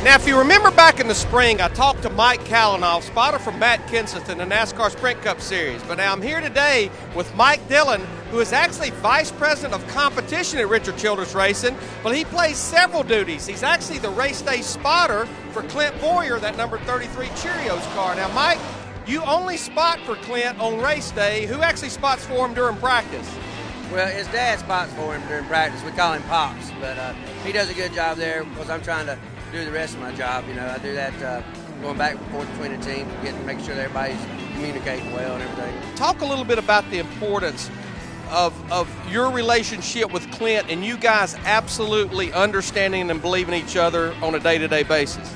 Now, if you remember back in the spring, I talked to Mike Dillon, spotter from Matt Kenseth in the NASCAR Sprint Cup Series. But now I'm here today with Mike Dillon, who is actually Vice President of Competition at Richard Childress Racing, but he plays several duties. He's actually the race day spotter for Clint Boyer, that number 33 Cheerios car. Now, Mike, you only spot for Clint on race day. Who actually spots for him during practice? Well, his dad spots for him during practice. We call him Pops, but he does a good job there because I'm trying to do the rest of my job. You know, I do that going back and forth between the teams, making sure that everybody's communicating well and everything. Talk a little bit about the importance of your relationship with Clint and you guys absolutely understanding and believing each other on a day-to-day basis.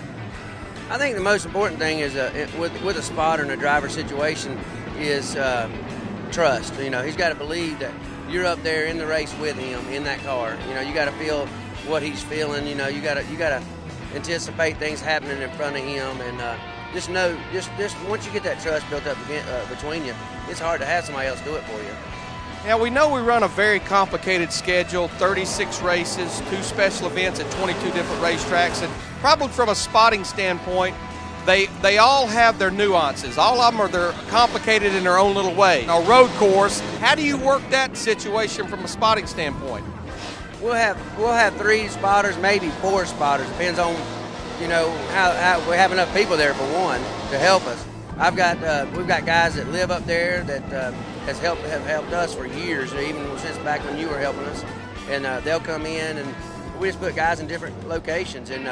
I think the most important thing is with a spotter in a driver situation is trust. You know, he's got to believe that you're up there in the race with him in that car. You know, you got to feel what he's feeling. You know, you got to anticipate things happening in front of him, and just know, just once you get that trust built up between you, it's hard to have somebody else do it for you. Now, we know we run a very complicated schedule, 36 races, 2 special events at 22 different racetracks, and probably from a spotting standpoint, they all have their nuances. All of them they're complicated in their own little way. A road course, how do you work that situation from a spotting standpoint? We'll have 3 spotters, maybe 4 spotters. Depends on, you know, how we have enough people there for one to help us. We've got guys that live up there that have helped us for years, even since back when you were helping us. And they'll come in, and we just put guys in different locations. And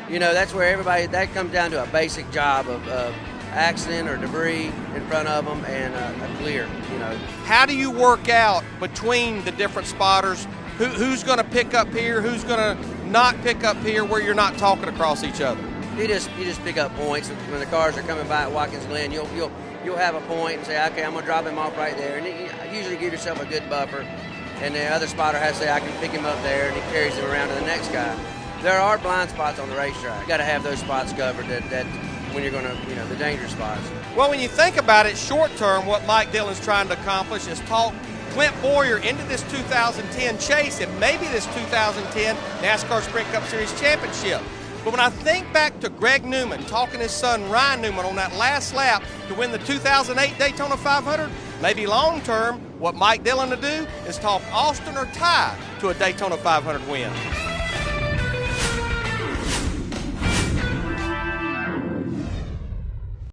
you know, that's where that comes down to a basic job of accident or debris in front of them and a clear. You know. How do you work out between the different spotters? Who's going to pick up here? Who's going to not pick up here? Where you're not talking across each other? You just pick up points when the cars are coming by at Watkins Glen. You'll have a point and say, okay, I'm going to drop him off right there, and you usually give yourself a good buffer. And the other spotter has to say, I can pick him up there, and he carries him around to the next guy. There are blind spots on the racetrack. You got to have those spots covered. That when you're going to, you know, the dangerous spots. Well, when you think about it, short term, what Mike Dillon's trying to accomplish is talk Clint Boyer into this 2010 chase and maybe this 2010 NASCAR Sprint Cup Series championship. But when I think back to Greg Newman talking his son Ryan Newman on that last lap to win the 2008 Daytona 500, maybe long term, what Mike Dillon to do is talk Austin or Ty to a Daytona 500 win.